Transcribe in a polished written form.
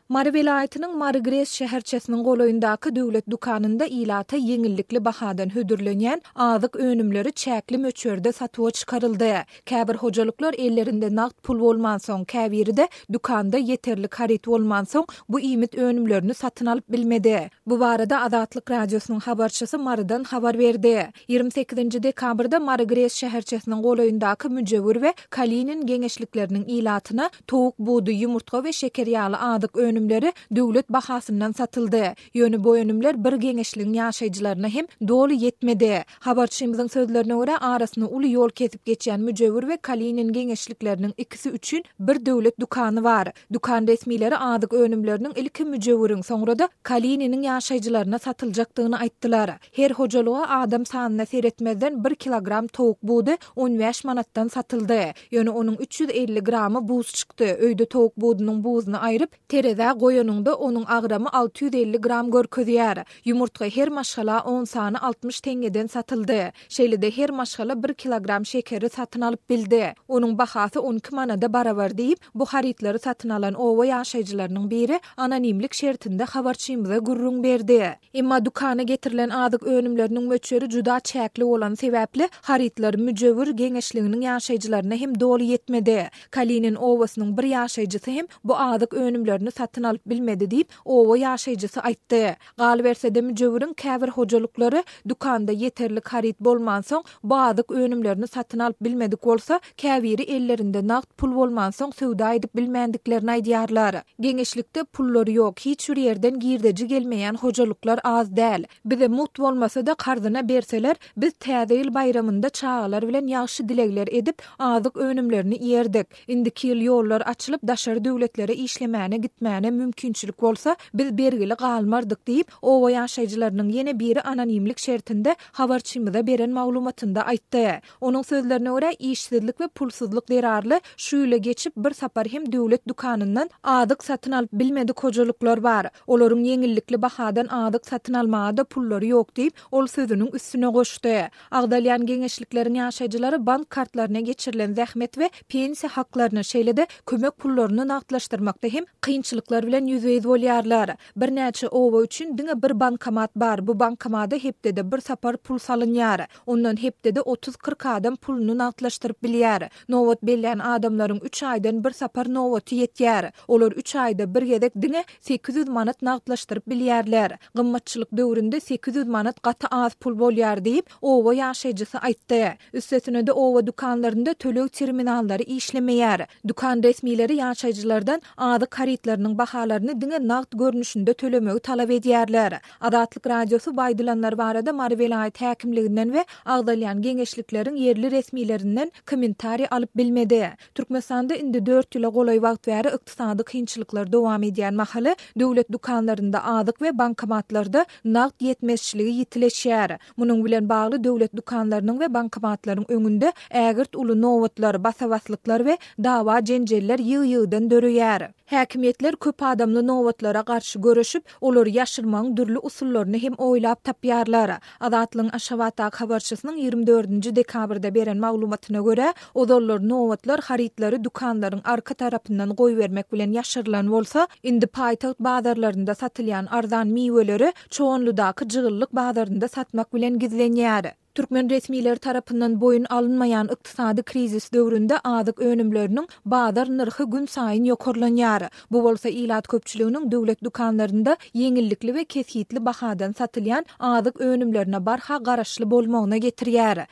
Mary vilayatynyň Marygres şäherçesiniň golaýyndaky döwlet dukanynda ilata yeňillikli bahadan hödürlenýän azyk önümleri çäkli möçberde satyga çykaryldy. Käbir hojalyklar ellerinde nagt pul bolman soň käbirde dukanda yeterli harit bolman soň bu iýmit önümlerini satyn alyp bilmedi. Bu barada Azatlyk radiosynyň habarçysy Marydan habar berdi. 28 dekabrda Marygres şäherçesiniň golaýyndaky müjewir we Kalinin geňeşlikleriniň ilatyna towuk buğdy, ýumurtga we şeker ýaly azyk önümleri döwlet bahasyndan satyldy. Ýöne bu önümler bir geňeşligiň ýaşaýjylaryna hem dolu yetmedi. Habarçymyzyň sözlerine görä arasyny uly ýol kesip geçýän müjewir we Kalinin geňeşlikleriniň ikisi üçin bir döwlet dukany bar. Dukan resmileri azyk önümleriniň ilki müjewiriň soňrada Kalininiň ýaşaýjylaryna satyljakdygyny aýtdylar. Her hojalyga adam sanyna seretmezden 1 kilogram towuk buğdy 15 manatdan satyldy. Ýöne onuň 350 gramy buz çykdy. Öýde towuk buğdynyň buzyny aýryp tereze goýanyňda onuň agramy 650 gram görkezýär. Ýumurtga her maşgala 10 sany 60 tengeden satyldy. Şeýlede her maşgala 1 kilogram şekeri satyn alyp bildi. Onuň bahasy 12 manada barabar diýip bu haritleri satyn alan owa ýaşaýjylarynyň biri anonimlik şertinde habarçymyza gurrun berdi. Emma dukana getirilen azyk önümleriniň möçberi juda çäkli bolan sebäpli haritler müjewir geňeşliginiň ýaşaýjylaryna hem dolu yetmedi. Kalinin owasynyň bir ýaşaýjysy hem bu azyk önümlerini satyn alyp bilmedi diýip owa ýaşaýjysy aýtdy. Gal bersede müjewiriň käbir hojalyklary dukanda yeterli harit bolman soň bu azyk önümlerini satyn alyp bilmedik bolsa käbiri ellerinde nagt pul bolman soň söwda edip bilmendiklerini aýdýarlar. Geňeşlikde pullary ýok, hiç bir ýerden girdeji gelmeýän hojalyklar az däl. Bize mut bolmasa da karzyna berseler biz täze ýyl bayramynda çağalar bilen ýagşy dilekler edip azyk önümlerini ýerdik. Indiki ýyl ýollar açylyp daşary döwletlere işlemäne gitmäne mümkinçilik bolsa biz bergili galmardyk diýip owa ýaşaýjylarynyň ýene biri anonimlik şertinde habarçymyza beren maglumatynda aýtdy. Onuň sözlerine görä işsizlik we pulsuzlyk derarly şu ýyla geçip bir sapar hem döwlet dukanyndan azyk satyn alyp bilmedik hojalyklar bar. Olaryň yeňillikli bahadan azyk satyn almaga da pullary ýok diýip ol sözüniň üstüne goşdy. Agdalýan geňeşlikleriň ýaşaýjylary bank kartlaryna geçirilen zähmet we pensiýa haklaryny şeýlede kömek pullaryny nagtlaşdyrmakda hem kynçylyklar bilen ýüzüýiz bolýarlar. Bir näçe owa üçin diňe bir bankomat bar. Bu bankomada hepdede bir sapar pul salynýar. Ondan hepdede 30-40 adam puluny nagtlaşdyryp bilýär. Nowat belän adamlaryň 3 aýdan bir sapar nowaty ýetýär. Olar 3 aýda bir gezek diňe 800 manat nagtlaşdyryp bilýärler. Gymmatçylyk döwründe 800 manat gaty az pul bolýar diýip owa ýaşaýjysy aýtdy. Üstesine de owa dukanlarynda tölek terminallary işlemeýär. Dukan resmileri ýaşaýjylardan azyk haritleriniň bahalaryny diňe nagt görnüşinde tölemegi talap edýärler. Azatlyk radiosu baýdylanlar barada Mary vilayat häkimliginden we Agdalýan geňeşlikleriň yerli resmilerinden kommentari alyp bilmedi. Türkmenistanda indi 4 ýyla golay wagt bäri ykdysady kynçylyklar dowam edýän mahaly döwlet dukanlarynda azyk we bankomatlarda nagt ýetmezçiligi ýitileşýär. Munyň bilen bagly döwlet dukanlarynyň we bankomatlaryň öňünde ägirt uly nowatlar, basawaslyklar we dawa jenjeller ýygy-ýygydan döreýär. Häkimetler köp adamly nowatlara garşy görüşüp, olary ýaşyrmagyň dürli usullaryny hem oýlap tapýarlar. Azatlyň Aşgabat habarçysynyň 24 dekabrda beren maglumatyna görä, odollar nowatlar haritlary dukanlaryň arka tarapyndan goýbermek bilen ýaşyrylan bolsa, indi paýtaht bazarlarynda satylýan arzan miweleri çoğunludaky jygyllyk bazarynda satmak bilen gizlenýär. Türkmen resmileri tarapyndan boyun alınmayan ykdysady krizis döwründe azyk önümleriniň bazar nyrhy gün saýyn ýokarlanýar. Bu bolsa ilat köpçüliginiň döwlet dukanlarynda yeňillikli we kesitli bahadan satylýan azyk önümlerine barha garaşly bolmagyna getirýär.